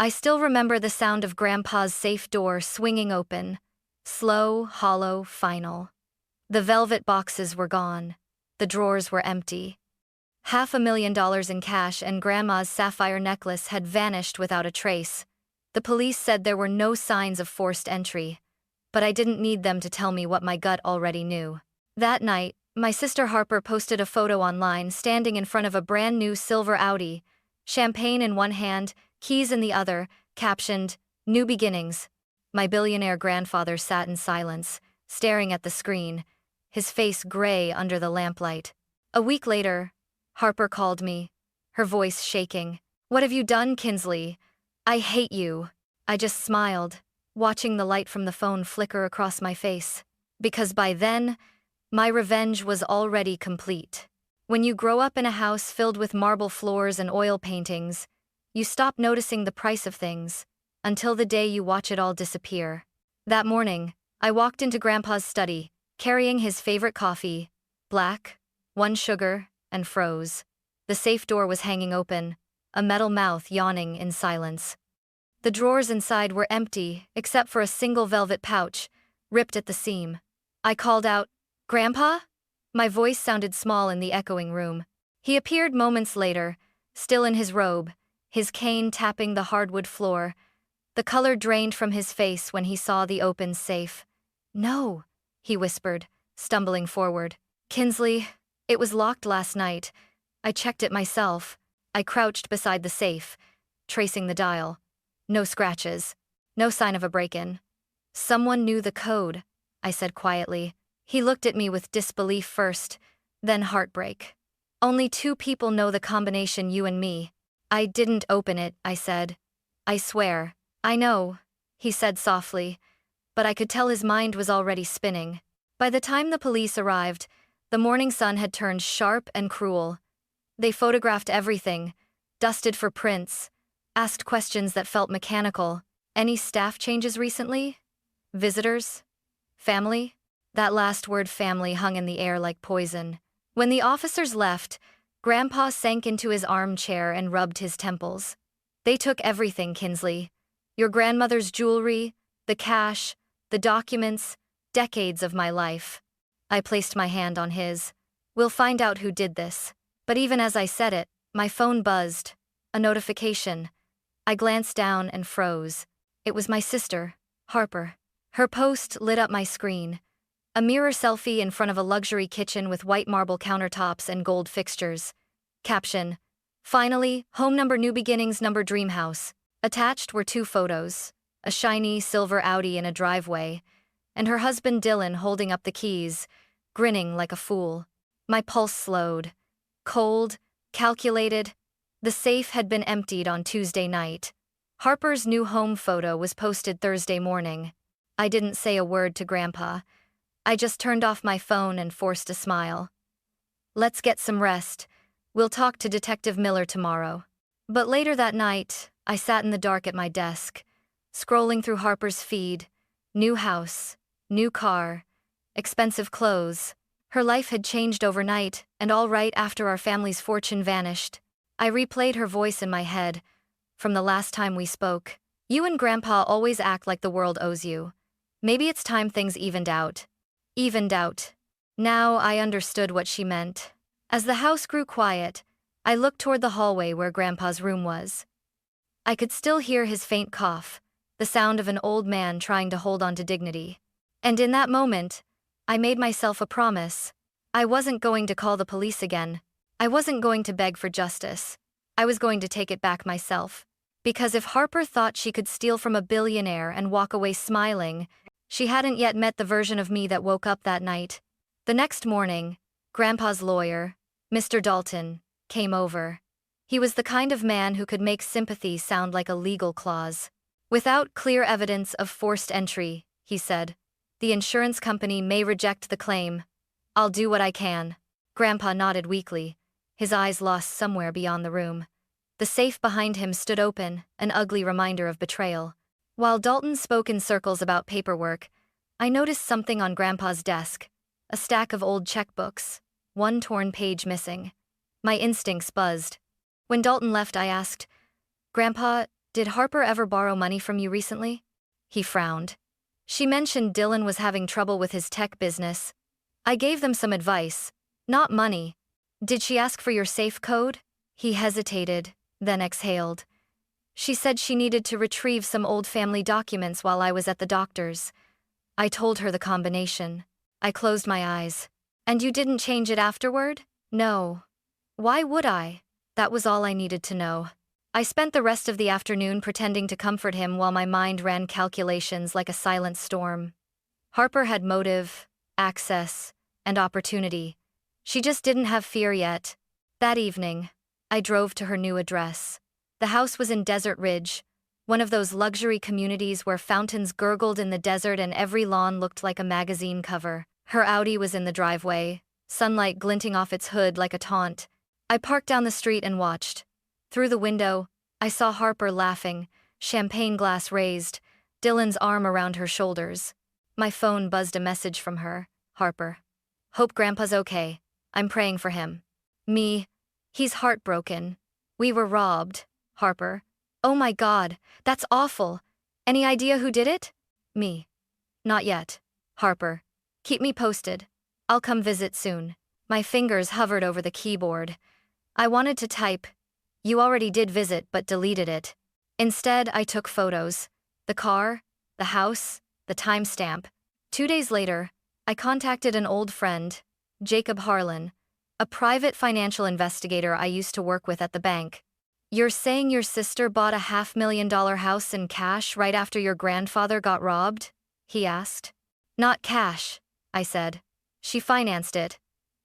I still remember the sound of Grandpa's safe door swinging open. Slow, hollow, final. The velvet boxes were gone. The drawers were empty. $500,000 in cash and Grandma's sapphire necklace had vanished without a trace. The police said there were no signs of forced entry, but I didn't need them to tell me what my gut already knew. That night, my sister Harper posted a photo online standing in front of a brand new silver Audi, champagne in one hand, keys in the other, captioned, "New Beginnings." My billionaire grandfather sat in silence, staring at the screen, his face gray under the lamplight. A week later, Harper called me, her voice shaking. "What have you done, Kinsley? I hate you." I just smiled, watching the light from the phone flicker across my face. Because by then, my revenge was already complete. When you grow up in a house filled with marble floors and oil paintings, you stop noticing the price of things, until the day you watch it all disappear. That morning, I walked into Grandpa's study, carrying his favorite coffee, black, 1 sugar, and froze. The safe door was hanging open, a metal mouth yawning in silence. The drawers inside were empty, except for a single velvet pouch, ripped at the seam. I called out, "Grandpa?" My voice sounded small in the echoing room. He appeared moments later, still in his robe, his cane tapping the hardwood floor. The color drained from his face when he saw the open safe. "No," he whispered, stumbling forward. "Kinsley, it was locked last night. I checked it myself." I crouched beside the safe, tracing the dial. No scratches. No sign of a break-in. "Someone knew the code," I said quietly. He looked at me with disbelief first, then heartbreak. "Only 2 people know the combination, you and me." "I didn't open it," I said. "I swear." "I know," he said softly, but I could tell his mind was already spinning. By the time the police arrived, the morning sun had turned sharp and cruel. They photographed everything, dusted for prints, asked questions that felt mechanical. "Any staff changes recently? Visitors? Family?" That last word, family, hung in the air like poison. When the officers left, Grandpa sank into his armchair and rubbed his temples. "They took everything, Kinsley. Your grandmother's jewelry, the cash, the documents, decades of my life." I placed my hand on his. "We'll find out who did this." But even as I said it, my phone buzzed. A notification. I glanced down and froze. It was my sister, Harper. Her post lit up my screen. A mirror selfie in front of a luxury kitchen with white marble countertops and gold fixtures. Caption: "Finally, home number, new beginnings, number, dream house." Attached were 2 photos, a shiny silver Audi in a driveway, and her husband Dylan holding up the keys, grinning like a fool. My pulse slowed. Cold, calculated. The safe had been emptied on Tuesday night. Harper's new home photo was posted Thursday morning. I didn't say a word to Grandpa. I just turned off my phone and forced a smile. "Let's get some rest. We'll talk to Detective Miller tomorrow." But later that night, I sat in the dark at my desk, scrolling through Harper's feed. New house, new car, expensive clothes. Her life had changed overnight, and all right after our family's fortune vanished. I replayed her voice in my head, from the last time we spoke. "You and Grandpa always act like the world owes you. Maybe it's time things evened out." Evened out. Now I understood what she meant. As the house grew quiet, I looked toward the hallway where Grandpa's room was. I could still hear his faint cough, the sound of an old man trying to hold on to dignity. And in that moment, I made myself a promise. I wasn't going to call the police again. I wasn't going to beg for justice. I was going to take it back myself. Because if Harper thought she could steal from a billionaire and walk away smiling, she hadn't yet met the version of me that woke up that night. The next morning, Grandpa's lawyer, Mr. Dalton, came over. He was the kind of man who could make sympathy sound like a legal clause. "Without clear evidence of forced entry," he said, "the insurance company may reject the claim. I'll do what I can." Grandpa nodded weakly, his eyes lost somewhere beyond the room. The safe behind him stood open, an ugly reminder of betrayal. While Dalton spoke in circles about paperwork, I noticed something on Grandpa's desk, a stack of old checkbooks, 1 torn page missing. My instincts buzzed. When Dalton left, I asked, "Grandpa, Did Harper ever borrow money from you recently? He frowned. She mentioned Dylan was having trouble with his tech business. I gave them some advice. Not money. Did she ask for your safe code? He hesitated, then exhaled. She said she needed to retrieve some old family documents while I was at the doctor's. I told her the combination. I closed my eyes. And you didn't change it afterward? No. Why would I? That was all I needed to know. I spent the rest of the afternoon pretending to comfort him while my mind ran calculations like a silent storm. Harper had motive, access, and opportunity. She just didn't have fear yet. That evening, I drove to her new address. The house was in Desert Ridge, one of those luxury communities where fountains gurgled in the desert and every lawn looked like a magazine cover. Her Audi was in the driveway, sunlight glinting off its hood like a taunt. I parked down the street and watched. Through the window, I saw Harper laughing, champagne glass raised, Dylan's arm around her shoulders. My phone buzzed a message from her. Harper. Hope Grandpa's okay. I'm praying for him. Me. He's heartbroken. We were robbed. Harper. Oh my God, that's awful. Any idea who did it? Me. Not yet. Harper. Keep me posted. I'll come visit soon. My fingers hovered over the keyboard. I wanted to type, "You already did visit but deleted it." Instead, I took photos. The car, the house, the timestamp. 2 days later, I contacted an old friend, Jacob Harlan, a private financial investigator I used to work with at the bank. You're saying your sister bought a $500,000 house in cash right after your grandfather got robbed? He asked. Not cash, I said. She financed it.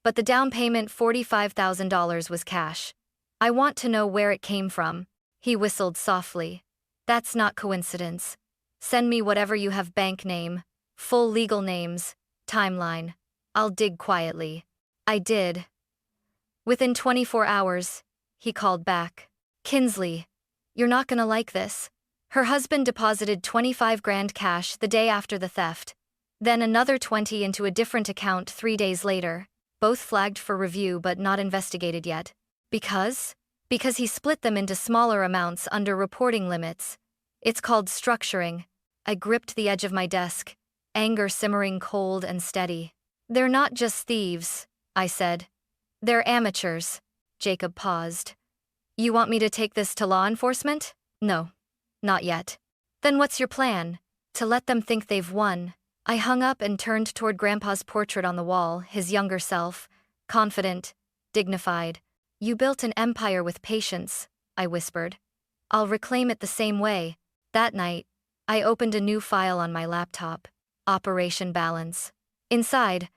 But the down payment $45,000 was cash. I want to know where it came from. He whistled softly. That's not coincidence. Send me whatever you have, bank name, full legal names, timeline. I'll dig quietly. I did. Within 24 hours, he called back. Kinsley, you're not gonna like this. Her husband deposited 25 grand cash the day after the theft. Then another 20 into a different account 3 days later. Both flagged for review but not investigated yet. Because? Because he split them into smaller amounts under reporting limits. It's called structuring. I gripped the edge of my desk, anger simmering cold and steady. They're not just thieves, I said. They're amateurs. Jacob paused. You want me to take this to law enforcement? No. Not yet. Then what's your plan? To let them think they've won. I hung up and turned toward Grandpa's portrait on the wall, his younger self, confident, dignified. You built an empire with patience, I whispered. I'll reclaim it the same way. That night, I opened a new file on my laptop. Operation Balance. Inside,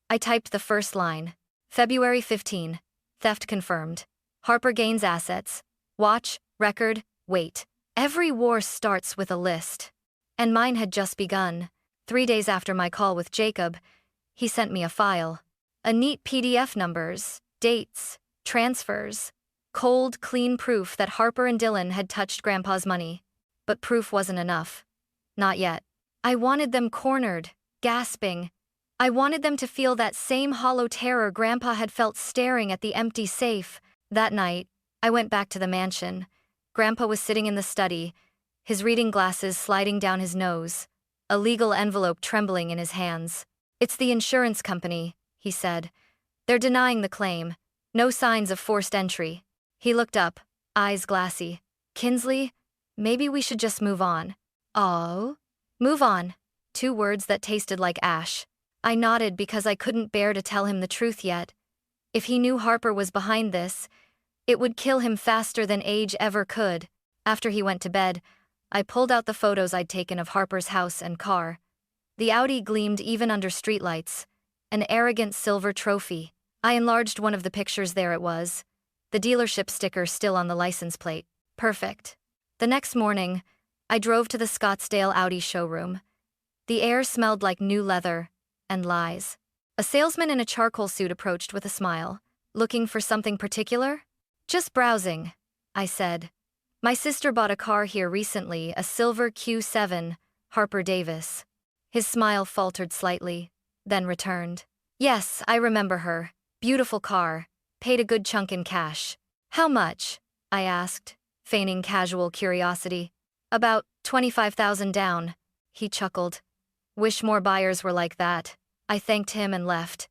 I typed the first line. February 15. Theft confirmed. Harper gains assets. Watch, record, wait. Every war starts with a list. And mine had just begun. 3 days after my call with Jacob, he sent me a file. A neat PDF, numbers, dates, transfers. Cold, clean proof that Harper and Dylan had touched Grandpa's money. But proof wasn't enough. Not yet. I wanted them cornered, gasping. I wanted them to feel that same hollow terror Grandpa had felt staring at the empty safe. That night, I went back to the mansion. Grandpa was sitting in the study, his reading glasses sliding down his nose, a legal envelope trembling in his hands. It's the insurance company, he said. They're denying the claim. No signs of forced entry. He looked up, eyes glassy. Kinsley, maybe we should just move on. Oh? Move on. 2 words that tasted like ash. I nodded because I couldn't bear to tell him the truth yet. If he knew Harper was behind this, it would kill him faster than age ever could. After he went to bed, I pulled out the photos I'd taken of Harper's house and car. The Audi gleamed even under streetlights, an arrogant silver trophy. I enlarged one of the pictures. There it was, the dealership sticker still on the license plate. Perfect. The next morning, I drove to the Scottsdale Audi showroom. The air smelled like new leather and lies. A salesman in a charcoal suit approached with a smile. Looking for something particular? Just browsing, I said. My sister bought a car here recently, a silver Q7, Harper Davis. His smile faltered slightly, then returned. Yes, I remember her. Beautiful car. Paid a good chunk in cash. How much? I asked, feigning casual curiosity. About 25,000 down. He chuckled. Wish more buyers were like that. I thanked him and left.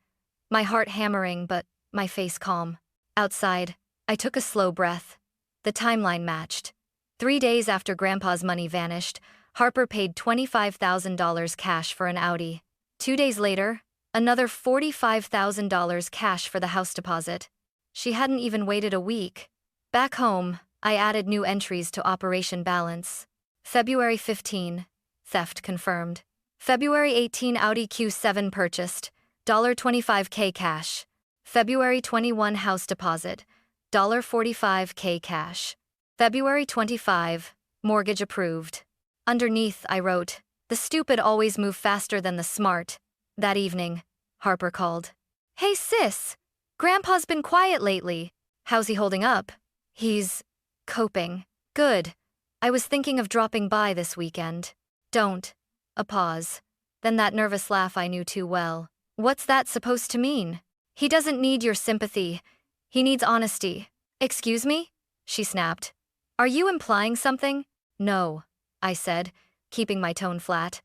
My heart hammering, but my face calm. Outside, I took a slow breath. The timeline matched. 3 days after Grandpa's money vanished, Harper paid $25,000 cash for an Audi. 2 days later, another $45,000 cash for the house deposit. She hadn't even waited a week. Back home, I added new entries to Operation Balance. February 15, theft confirmed. February 18, Audi Q7 purchased, $25K cash. February 21, house deposit, $45K cash. February 25, mortgage approved. Underneath, I wrote, "The stupid always move faster than the smart." That evening, Harper called. "Hey sis, Grandpa's been quiet lately. How's he holding up?" "He's coping." "Good. I was thinking of dropping by this weekend." "Don't." A pause. Then that nervous laugh I knew too well. "What's that supposed to mean?" "He doesn't need your sympathy. He needs honesty." "Excuse me?" she snapped. "Are you implying something?" "No," I said, keeping my tone flat.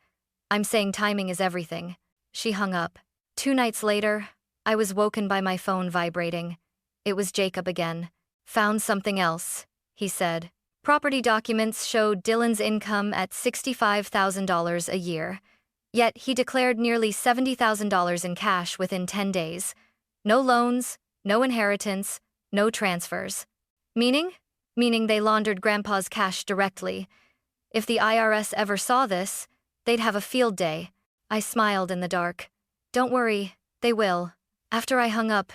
"I'm saying timing is everything." She hung up. 2 nights later, I was woken by my phone vibrating. It was Jacob again. "Found something else," he said. Property documents showed Dylan's income at $65,000 a year. Yet he declared nearly $70,000 in cash within 10 days. No loans, no inheritance, no transfers. Meaning? Meaning they laundered Grandpa's cash directly. If the IRS ever saw this, they'd have a field day. I smiled in the dark. "Don't worry, they will." After I hung up,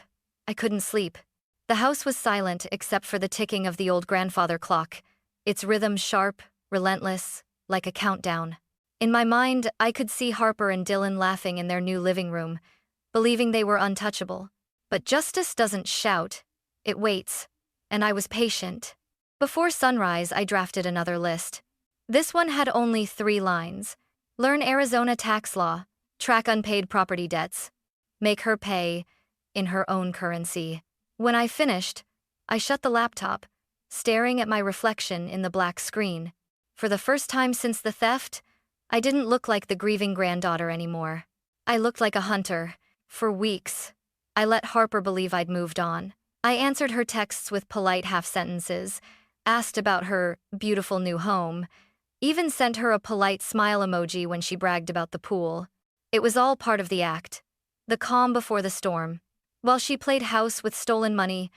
I couldn't sleep. The house was silent except for the ticking of the old grandfather clock, its rhythm sharp, relentless, like a countdown. In my mind, I could see Harper and Dylan laughing in their new living room, believing they were untouchable. But justice doesn't shout, it waits. And I was patient. Before sunrise, I drafted another list. This one had only 3 lines. Learn Arizona tax law, track unpaid property debts, make her pay in her own currency. When I finished, I shut the laptop, staring at my reflection in the black screen. For the first time since the theft, I didn't look like the grieving granddaughter anymore. I looked like a hunter. For weeks, I let Harper believe I'd moved on. I answered her texts with polite half-sentences, asked about her beautiful new home, even sent her a polite smile emoji when she bragged about the pool. It was all part of the act. The calm before the storm. While she played house with stolen money,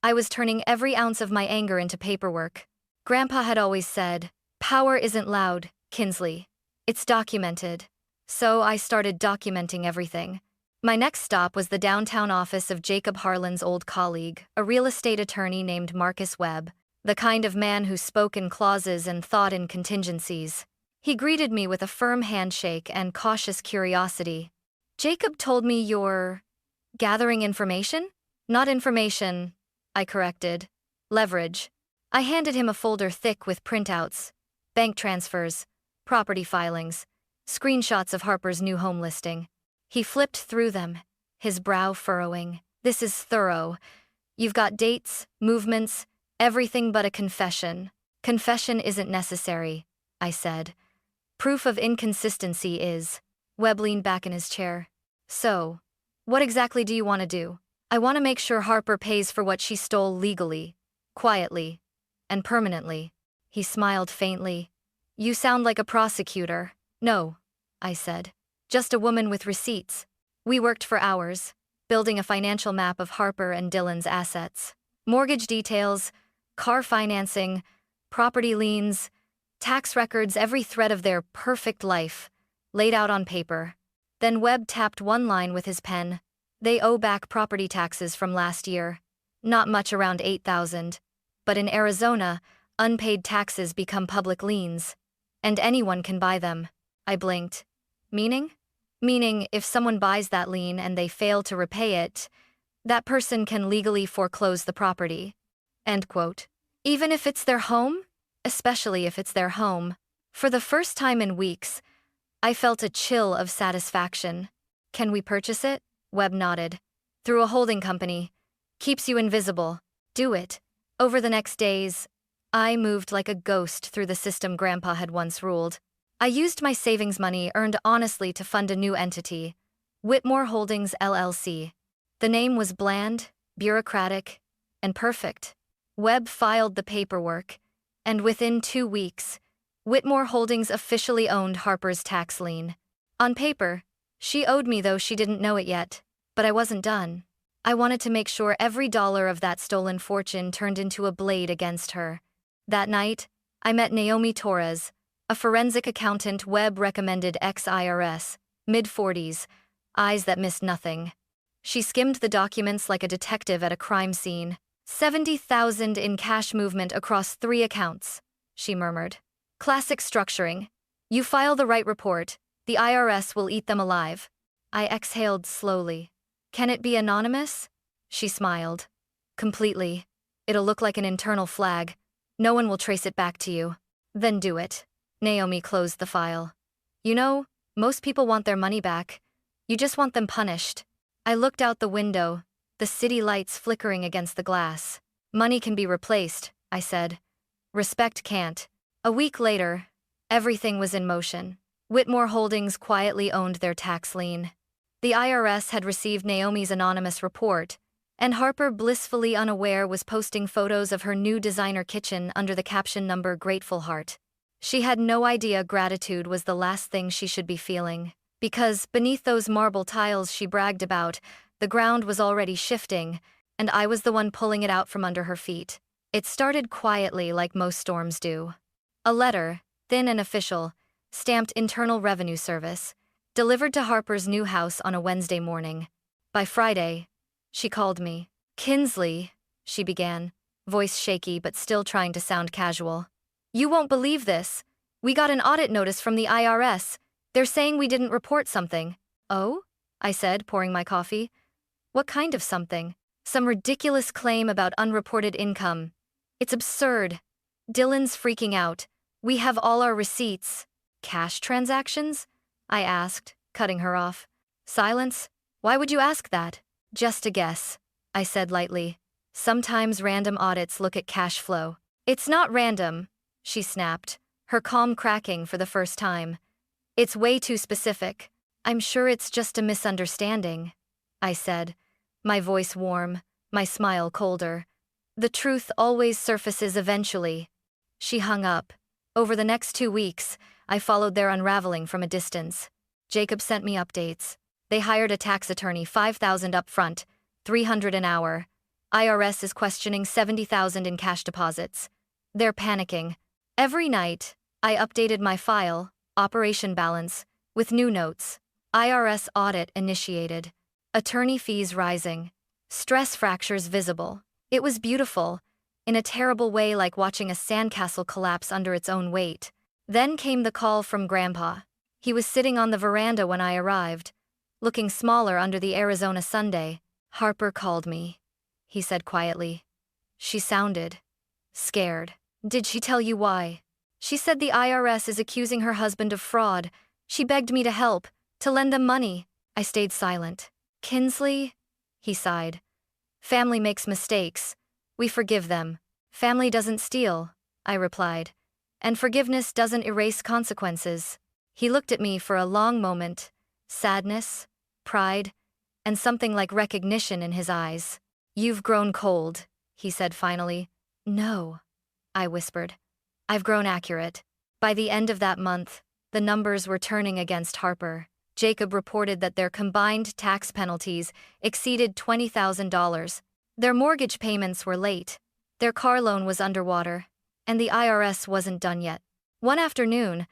I was turning every ounce of my anger into paperwork. Grandpa had always said, "Power isn't loud, Kinsley. It's documented." So I started documenting everything. My next stop was the downtown office of Jacob Harlan's old colleague, a real estate attorney named Marcus Webb, the kind of man who spoke in clauses and thought in contingencies. He greeted me with a firm handshake and cautious curiosity. "Jacob told me you're gathering information?" "Not information," I corrected. "Leverage." I handed him a folder thick with printouts, bank transfers, property filings, screenshots of Harper's new home listing. He flipped through them, his brow furrowing. "This is thorough. You've got dates, movements, everything but a confession." "Confession isn't necessary," I said. "Proof of inconsistency is." Webb leaned back in his chair. "So, what exactly do you want to do?" "I want to make sure Harper pays for what she stole legally, quietly, and permanently." He smiled faintly. "You sound like a prosecutor." "No," I said. "Just a woman with receipts." We worked for hours, building a financial map of Harper and Dylan's assets. Mortgage details, car financing, property liens, tax records, every thread of their perfect life, laid out on paper. Then Webb tapped one line with his pen. "They owe back property taxes from last year. Not much, around 8,000. But in Arizona, unpaid taxes become public liens. And anyone can buy them." I blinked. "Meaning?" "Meaning, if someone buys that lien and they fail to repay it, that person can legally foreclose the property." End quote. "Even if it's their home?" "Especially if it's their home." For the first time in weeks, I felt a chill of satisfaction. "Can we purchase it?" Webb nodded. "Through a holding company. Keeps you invisible." "Do it." Over the next days, I moved like a ghost through the system Grandpa had once ruled. I used my savings money earned honestly to fund a new entity, Whitmore Holdings LLC. The name was bland, bureaucratic, and perfect. Webb filed the paperwork, and within 2 weeks, Whitmore Holdings officially owned Harper's tax lien. On paper, she owed me, though she didn't know it yet. But I wasn't done. I wanted to make sure every dollar of that stolen fortune turned into a blade against her. That night, I met Naomi Torres, a forensic accountant Webb recommended ex-IRS, mid-40s, eyes that missed nothing. She skimmed the documents like a detective at a crime scene. 70,000 in cash movement across 3 accounts, she murmured. Classic structuring. You file the right report, the IRS will eat them alive. I exhaled slowly. Can it be anonymous? She smiled. Completely. It'll look like an internal flag. No one will trace it back to you. Then do it. Naomi closed the file. You know, most people want their money back. You just want them punished. I looked out the window, the city lights flickering against the glass. Money can be replaced, I said. Respect can't. A week later, everything was in motion. Whitmore Holdings quietly owned their tax lien. The IRS had received Naomi's anonymous report, and Harper, blissfully unaware, was posting photos of her new designer kitchen under the caption number Grateful Heart. She had no idea gratitude was the last thing she should be feeling, because beneath those marble tiles she bragged about, the ground was already shifting, and I was the one pulling it out from under her feet. It started quietly, like most storms do. A letter, thin and official, stamped Internal Revenue Service, delivered to Harper's new house on a Wednesday morning. By Friday, she called me. Kinsley, she began, voice shaky but still trying to sound casual. You won't believe this. We got an audit notice from the IRS. They're saying we didn't report something. Oh? I said, pouring my coffee. What kind of something? Some ridiculous claim about unreported income. It's absurd. Dylan's freaking out. We have all our receipts. Cash transactions? I asked, cutting her off. Silence? Why would you ask that? Just a guess, I said lightly. Sometimes random audits look at cash flow. It's not random, she snapped, her calm cracking for the first time. It's way too specific. I'm sure it's just a misunderstanding, I said, my voice warm, my smile colder. The truth always surfaces eventually. She hung up. Over the next 2 weeks, I followed their unraveling from a distance. Jacob sent me updates. They hired a tax attorney, $5,000 up front, $300 an hour. IRS is questioning $70,000 in cash deposits. They're panicking. Every night, I updated my file, operation balance, with new notes. IRS audit initiated. Attorney fees rising. Stress fractures visible. It was beautiful, in a terrible way, like watching a sandcastle collapse under its own weight. Then came the call from Grandpa. He was sitting on the veranda when I arrived, looking smaller under the Arizona Sunday. Harper called me, he said quietly. She sounded scared. Did she tell you why? She said the IRS is accusing her husband of fraud. She begged me to help, to lend them money. I stayed silent. Kinsley? He sighed. Family makes mistakes. We forgive them. Family doesn't steal, I replied. And forgiveness doesn't erase consequences. He looked at me for a long moment, sadness, pride, and something like recognition in his eyes. You've grown cold, he said finally. No, I whispered. I've grown accurate. By the end of that month, the numbers were turning against Harper. Jacob reported that their combined tax penalties exceeded $20,000. Their mortgage payments were late. Their car loan was underwater. And the IRS wasn't done yet. One afternoon,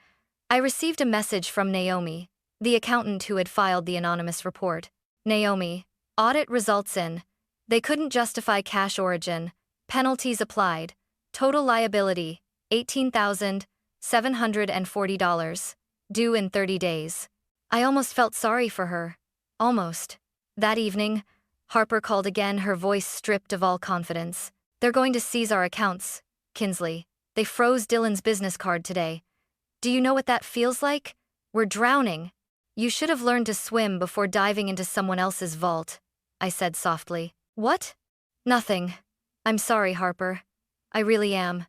I received a message from Naomi, the accountant who had filed the anonymous report. Naomi, audit results in. They couldn't justify cash origin. Penalties applied. Total liability, $18,740. Due in 30 days. I almost felt sorry for her. Almost. That evening, Harper called again, her voice stripped of all confidence. They're going to seize our accounts, Kinsley. They froze Dylan's business card today. Do you know what that feels like? We're drowning. You should have learned to swim before diving into someone else's vault, I said softly. What? Nothing. I'm sorry, Harper. I really am.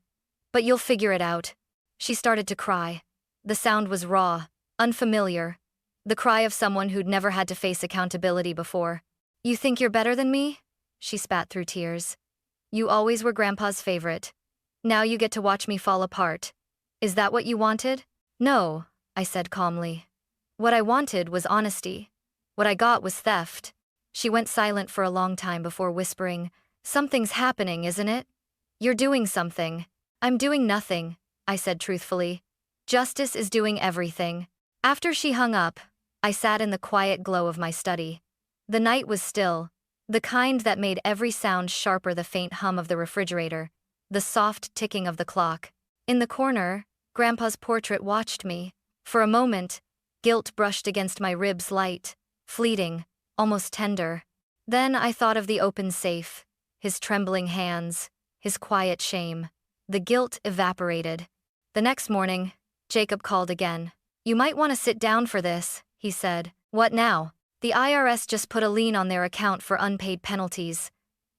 But you'll figure it out. She started to cry. The sound was raw, unfamiliar. The cry of someone who'd never had to face accountability before. You think you're better than me? She spat through tears. You always were Grandpa's favorite. Now you get to watch me fall apart. Is that what you wanted? No, I said calmly. What I wanted was honesty. What I got was theft. She went silent for a long time before whispering, Something's happening, isn't it? You're doing something. I'm doing nothing, I said truthfully. Justice is doing everything. After she hung up, I sat in the quiet glow of my study. The night was still, the kind that made every sound sharper, the faint hum of the refrigerator, the soft ticking of the clock. In the corner, Grandpa's portrait watched me. For a moment, guilt brushed against my ribs, light, fleeting, almost tender. Then I thought of the open safe, his trembling hands, his quiet shame. The guilt evaporated. The next morning, Jacob called again. You might want to sit down for this, he said. What now? The IRS just put a lien on their account for unpaid penalties.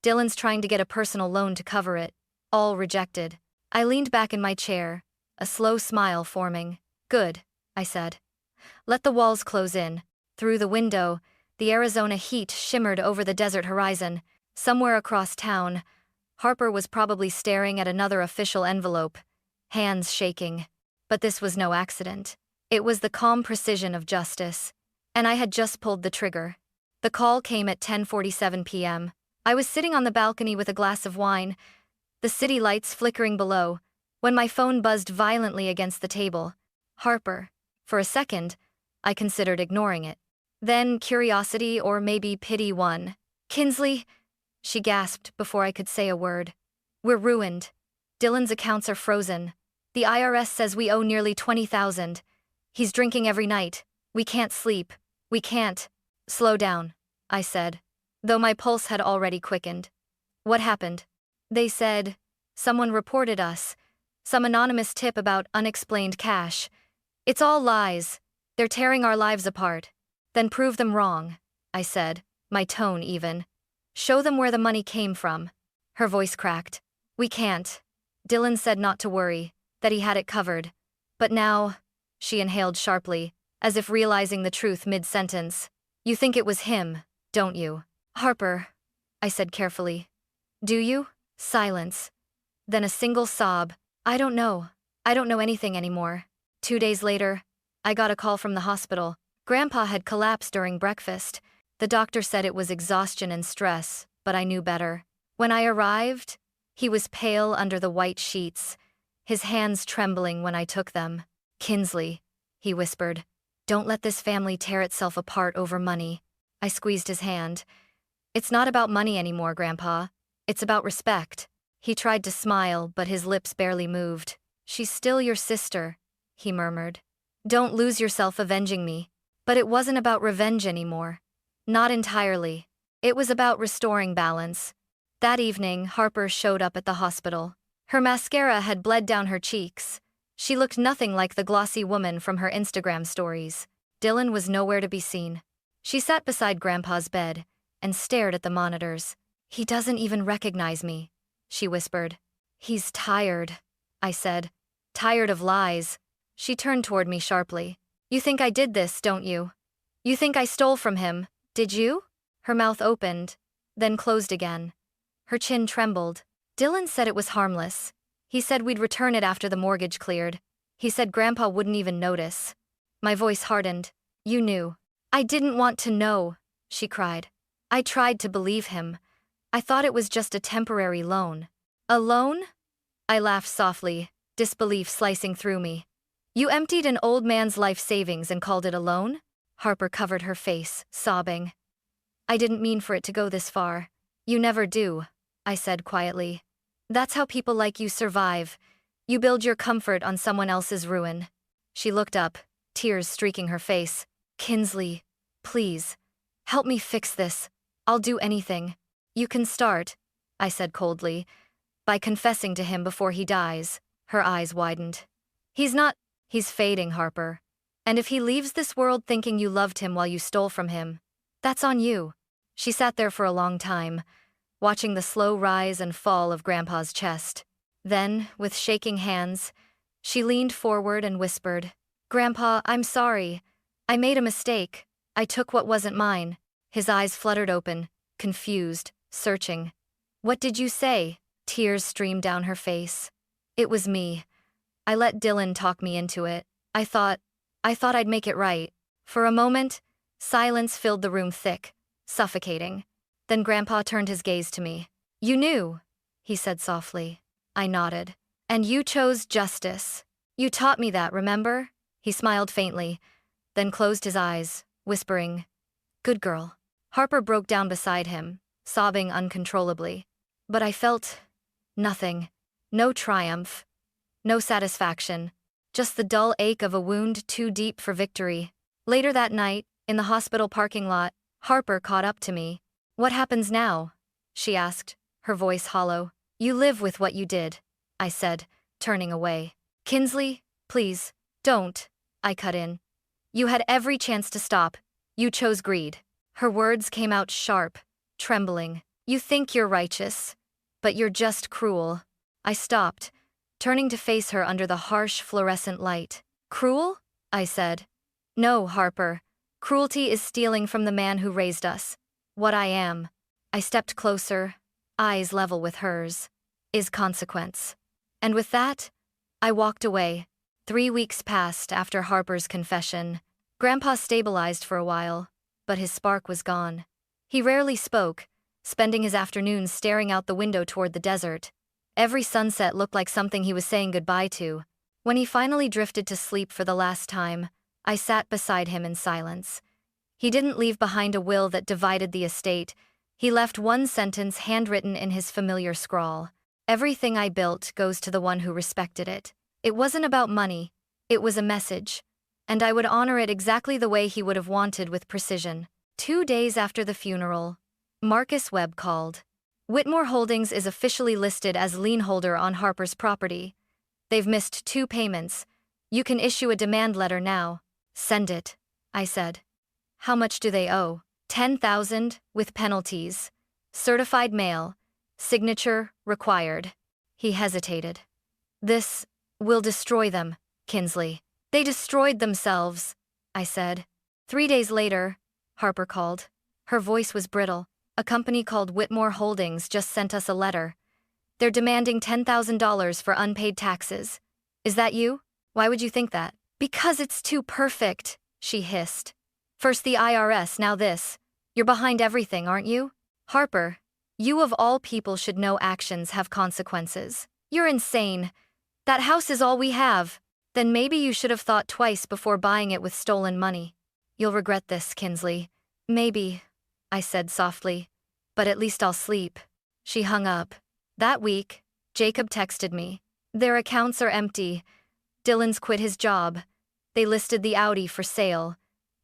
Dylan's trying to get a personal loan to cover it. All rejected. I leaned back in my chair, a slow smile forming. Good, I said. Let the walls close in. Through the window, the Arizona heat shimmered over the desert horizon. Somewhere across town, Harper was probably staring at another official envelope, hands shaking. But this was no accident. It was the calm precision of justice. And I had just pulled the trigger. The call came at 10:47 p.m. I was sitting on the balcony with a glass of wine, the city lights flickering below, when my phone buzzed violently against the table. Harper. For a second, I considered ignoring it. Then curiosity or maybe pity won. Kinsley, she gasped before I could say a word. We're ruined. Dylan's accounts are frozen. The IRS says we owe nearly $20,000. He's drinking every night. We can't sleep. We can't. Slow down, I said, though my pulse had already quickened. What happened? They said, someone reported us. Some anonymous tip about unexplained cash. It's all lies. They're tearing our lives apart. Then prove them wrong, I said, my tone even. Show them where the money came from. Her voice cracked. We can't. Dylan said not to worry, that he had it covered. But now, she inhaled sharply, as if realizing the truth mid-sentence. You think it was him, don't you? Harper, I said carefully. Do you? Silence. Then a single sob. I don't know. I don't know anything anymore. 2 days later, I got a call from the hospital. Grandpa had collapsed during breakfast. The doctor said it was exhaustion and stress, but I knew better. When I arrived, he was pale under the white sheets, his hands trembling when I took them. Kinsley, he whispered. Don't let this family tear itself apart over money. I squeezed his hand. It's not about money anymore, Grandpa. It's about respect. He tried to smile, but his lips barely moved. She's still your sister, he murmured. Don't lose yourself avenging me. But it wasn't about revenge anymore. Not entirely. It was about restoring balance. That evening, Harper showed up at the hospital. Her mascara had bled down her cheeks. She looked nothing like the glossy woman from her Instagram stories. Dylan was nowhere to be seen. She sat beside Grandpa's bed and stared at the monitors. He doesn't even recognize me, she whispered. He's tired, I said. Tired of lies. She turned toward me sharply. You think I did this, don't you? You think I stole from him, did you? Her mouth opened, then closed again. Her chin trembled. Dylan said it was harmless. He said we'd return it after the mortgage cleared. He said Grandpa wouldn't even notice. My voice hardened. You knew. I didn't want to know, she cried. I tried to believe him. I thought it was just a temporary loan. A loan? I laughed softly, disbelief slicing through me. You emptied an old man's life savings and called it a loan? Harper covered her face, sobbing. I didn't mean for it to go this far. You never do, I said quietly. That's how people like you survive. You build your comfort on someone else's ruin. She looked up, tears streaking her face. Kinsley, please, help me fix this. I'll do anything. You can start, I said coldly, by confessing to him before he dies. Her eyes widened. He's fading, Harper. And if he leaves this world thinking you loved him while you stole from him, that's on you. She sat there for a long time, watching the slow rise and fall of Grandpa's chest. Then, with shaking hands, she leaned forward and whispered, "Grandpa, I'm sorry. I made a mistake. I took what wasn't mine." His eyes fluttered open, confused, searching. "What did you say?" Tears streamed down her face. "It was me. I let Dylan talk me into it. I thought I'd make it right." For a moment, silence filled the room thick, suffocating. Then Grandpa turned his gaze to me. "You knew," he said softly. I nodded. "And you chose justice. You taught me that, remember?" He smiled faintly, then closed his eyes, whispering, "Good girl." Harper broke down beside him, sobbing uncontrollably. But I felt nothing. No triumph. No satisfaction. Just the dull ache of a wound too deep for victory. Later that night, in the hospital parking lot, Harper caught up to me. "What happens now?" she asked, her voice hollow. "You live with what you did," I said, turning away. "Kinsley, please, don't," I cut in. "You had every chance to stop. You chose greed." Her words came out sharp, trembling. "You think you're righteous, but you're just cruel." I stopped, turning to face her under the harsh fluorescent light. "Cruel?" I said. "No, Harper. Cruelty is stealing from the man who raised us. What I am." I stepped closer, eyes level with hers. "Is consequence." And with that, I walked away. 3 weeks passed after Harper's confession. Grandpa stabilized for a while, but his spark was gone. He rarely spoke, spending his afternoons staring out the window toward the desert. Every sunset looked like something he was saying goodbye to. When he finally drifted to sleep for the last time, I sat beside him in silence. He didn't leave behind a will that divided the estate. He left one sentence handwritten in his familiar scrawl. "Everything I built goes to the one who respected it." It wasn't about money. It was a message. And I would honor it exactly the way he would have wanted, with precision. 2 days after the funeral, Marcus Webb called. "Whitmore Holdings is officially listed as lien holder on Harper's property. They've missed 2 payments. You can issue a demand letter now." "Send it," I said. "How much do they owe?" $10,000, with penalties. Certified mail. Signature required." He hesitated. "This will destroy them, Kinsley." "They destroyed themselves," I said. 3 days later, Harper called. Her voice was brittle. "A company called Whitmore Holdings just sent us a letter. They're demanding $10,000 for unpaid taxes." "Is that you? Why would you think that?" "Because it's too perfect," she hissed. "First the IRS, now this. You're behind everything, aren't you?" "Harper, you of all people should know actions have consequences. You're insane. That house is all we have. Then maybe you should have thought twice before buying it with stolen money. You'll regret this, Kinsley." "Maybe," I said softly, "but at least I'll sleep." She hung up. That week, Jacob texted me. "Their accounts are empty. Dylan's quit his job. They listed the Audi for sale.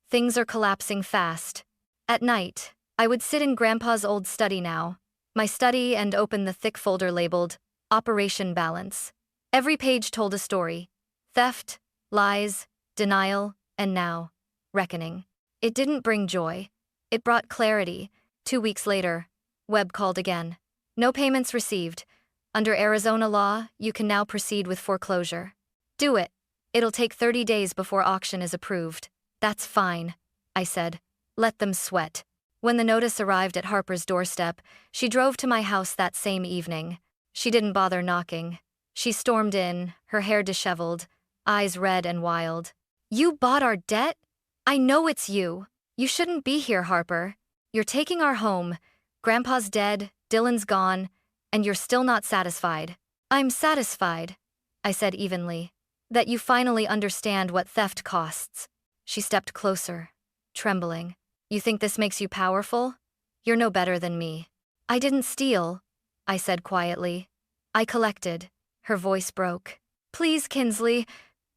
Things are collapsing fast." At night, I would sit in Grandpa's old study now, my study, and open the thick folder labeled Operation Balance. Every page told a story. Theft, lies, denial, and now, reckoning. It didn't bring joy. It brought clarity. 2 weeks later, Webb called again. "No payments received. Under Arizona law, you can now proceed with foreclosure." "Do it. It'll take 30 days before auction is approved." "That's fine," I said. "Let them sweat." When the notice arrived at Harper's doorstep, she drove to my house that same evening. She didn't bother knocking. She stormed in, her hair disheveled, eyes red and wild. "You bought our debt? I know it's you. You shouldn't be here, Harper. You're taking our home. Grandpa's dead, Dylan's gone, and you're still not satisfied." "I'm satisfied," I said evenly. "That you finally understand what theft costs." She stepped closer, trembling. "You think this makes you powerful? You're no better than me." "I didn't steal," I said quietly. "I collected." Her voice broke. "Please, Kinsley,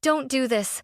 don't do this.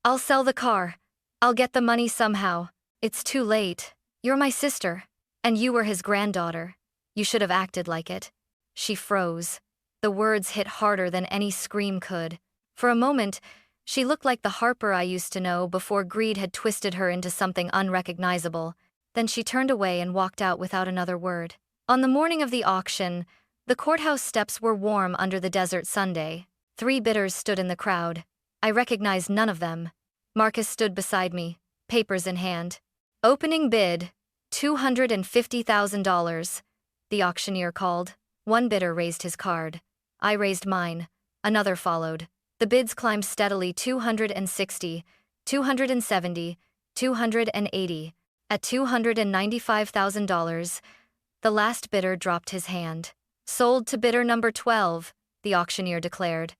I'll sell the car. I'll get the money somehow." "It's too late. You're my sister, and you were his granddaughter. You should have acted like it." She froze. The words hit harder than any scream could. For a moment, she looked like the Harper I used to know before greed had twisted her into something unrecognizable. Then she turned away and walked out without another word. On the morning of the auction, The courthouse steps were warm under the desert Sunday. 3 bidders stood in the crowd. I recognized none of them. Marcus stood beside me, papers in hand. Opening bid, $250,000, the auctioneer called. One bidder raised his card. I raised mine. Another followed. The bids climbed steadily: 260, 270, 280. At $295,000, the last bidder dropped his hand. Sold to bidder number 12, the auctioneer declared.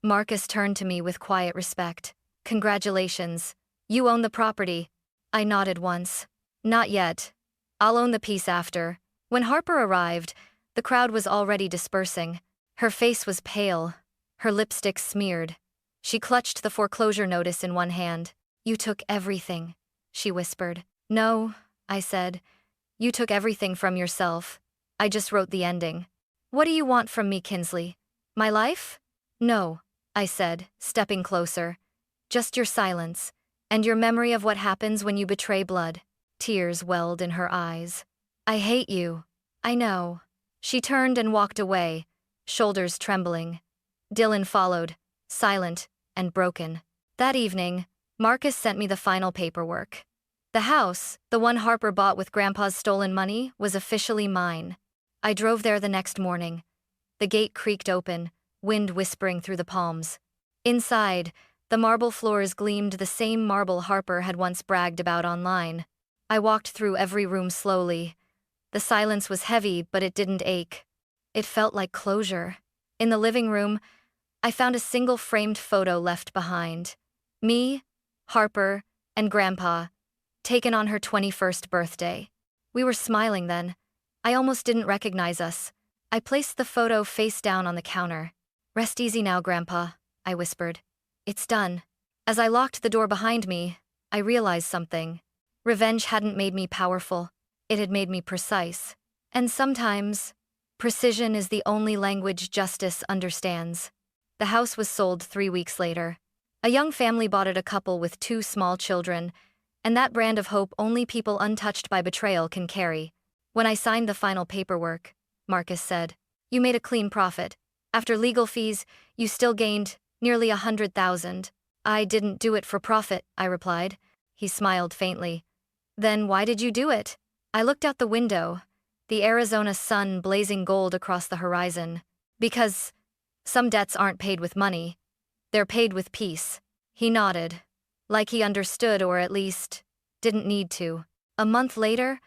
Marcus turned to me with quiet respect. Congratulations. You own the property. I nodded once. Not yet. I'll own the piece after. When Harper arrived, the crowd was already dispersing. Her face was pale, her lipstick smeared. She clutched the foreclosure notice in one hand. You took everything, she whispered. No, I said. You took everything from yourself. I just wrote the ending. What do you want from me, Kinsley? My life? No, I said, stepping closer. Just your silence, and your memory of what happens when you betray blood. Tears welled in her eyes. I hate you. I know. She turned and walked away, shoulders trembling. Dylan followed, silent and broken. That evening, Marcus sent me the final paperwork. The house, the one Harper bought with Grandpa's stolen money, was officially mine. I drove there the next morning. The gate creaked open, wind whispering through the palms. Inside, the marble floors gleamed the same marble Harper had once bragged about online. I walked through every room slowly. The silence was heavy, but it didn't ache. It felt like closure. In the living room, I found a single framed photo left behind. Me, Harper, and Grandpa, taken on her 21st birthday. We were smiling then. I almost didn't recognize us. I placed the photo face down on the counter. Rest easy now, Grandpa, I whispered. It's done. As I locked the door behind me, I realized something. Revenge hadn't made me powerful. It had made me precise. And sometimes, precision is the only language justice understands. The house was sold 3 weeks later. A young family bought it, a couple with 2 small children, and that brand of hope only people untouched by betrayal can carry. When I signed the final paperwork, Marcus said, "You made a clean profit. After legal fees, you still gained nearly 100,000. I didn't do it for profit," I replied. He smiled faintly. Then why did you do it? I looked out the window, the Arizona sun blazing gold across the horizon. Because some debts aren't paid with money. They're paid with peace. He nodded, like he understood, or at least didn't need to. A month later,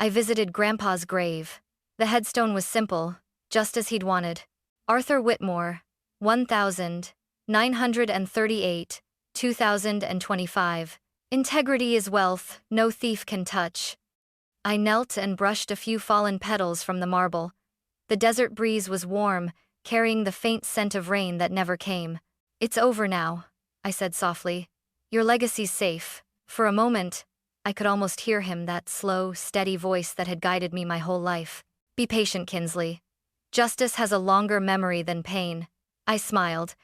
I visited Grandpa's grave. The headstone was simple, just as he'd wanted. Arthur Whitmore, 1938, 2025. Integrity is wealth, no thief can touch. I knelt and brushed a few fallen petals from the marble. The desert breeze was warm, carrying the faint scent of rain that never came. It's over now, I said softly. Your legacy's safe. For a moment, I could almost hear him, that slow, steady voice that had guided me my whole life. Be patient, Kinsley. Justice has a longer memory than pain. I smiled,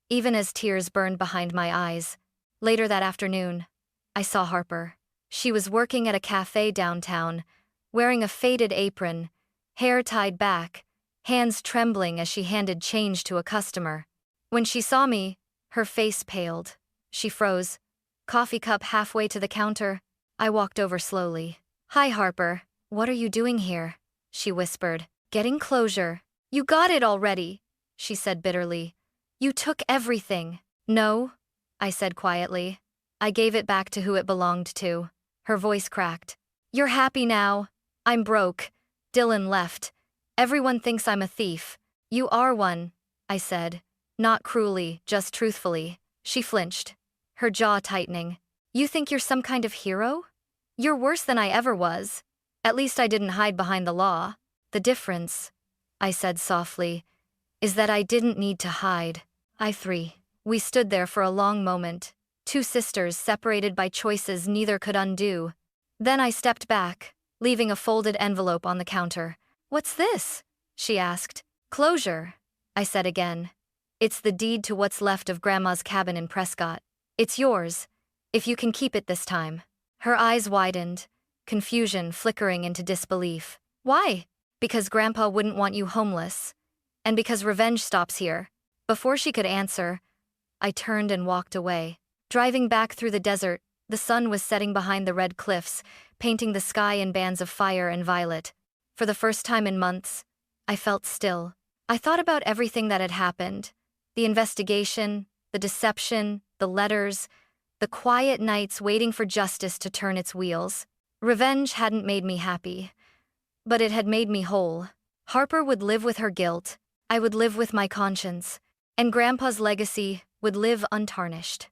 even as tears burned behind my eyes. Later that afternoon, I saw Harper. She was working at a cafe downtown, wearing a faded apron, hair tied back, hands trembling as she handed change to a customer. When she saw me, her face paled. She froze, coffee cup halfway to the counter. I walked over slowly. "Hi, Harper. What are you doing here?" she whispered. "Getting closure." "You got it already," she said bitterly. "You took everything." "No," I said quietly. "I gave it back to who it belonged to." Her voice cracked. "You're happy now. I'm broke. Dylan left. Everyone thinks I'm a thief." "You are one," I said. Not cruelly, just truthfully. She flinched, her jaw tightening. "You think you're some kind of hero? You're worse than I ever was. At least I didn't hide behind the law." "The difference," I said softly, "is that I didn't need to hide." We stood there for a long moment, 2 sisters separated by choices neither could undo. Then I stepped back, leaving a folded envelope on the counter. "What's this?" she asked. "Closure," I said again. "It's the deed to what's left of Grandma's cabin in Prescott. It's yours, if you can keep it this time." Her eyes widened, confusion flickering into disbelief. "Why?" "Because Grandpa wouldn't want you homeless. And because revenge stops here. Before she could answer, I turned and walked away. Driving back through the desert, the sun was setting behind the red cliffs, painting the sky in bands of fire and violet. For the first time in months, I felt still. I thought about everything that had happened. The investigation, the deception, the letters, the quiet nights waiting for justice to turn its wheels. Revenge hadn't made me happy, but it had made me whole. Harper would live with her guilt, I would live with my conscience, and Grandpa's legacy would live untarnished.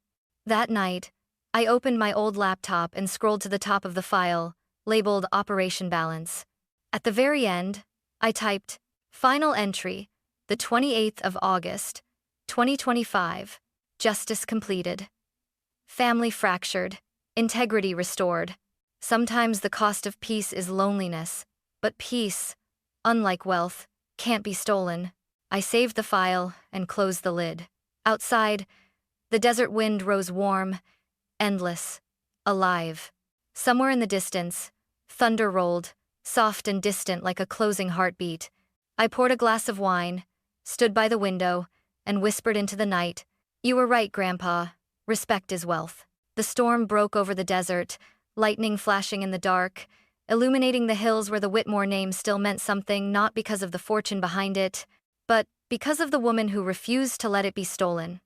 That night, I opened my old laptop and scrolled to the top of the file, labeled Operation Balance. At the very end, I typed, Final entry, the 28th of August, 2025, justice completed. Family fractured, integrity restored. Sometimes the cost of peace is loneliness, but peace, unlike wealth, can't be stolen. I saved the file and closed the lid. Outside, the desert wind rose warm, endless, alive. Somewhere in the distance, thunder rolled, soft and distant like a closing heartbeat. I poured a glass of wine, stood by the window, and whispered into the night, You were right, Grandpa. Respect is wealth. The storm broke over the desert, lightning flashing in the dark, illuminating the hills where the Whitmore name still meant something, not because of the fortune behind it, but because of the woman who refused to let it be stolen.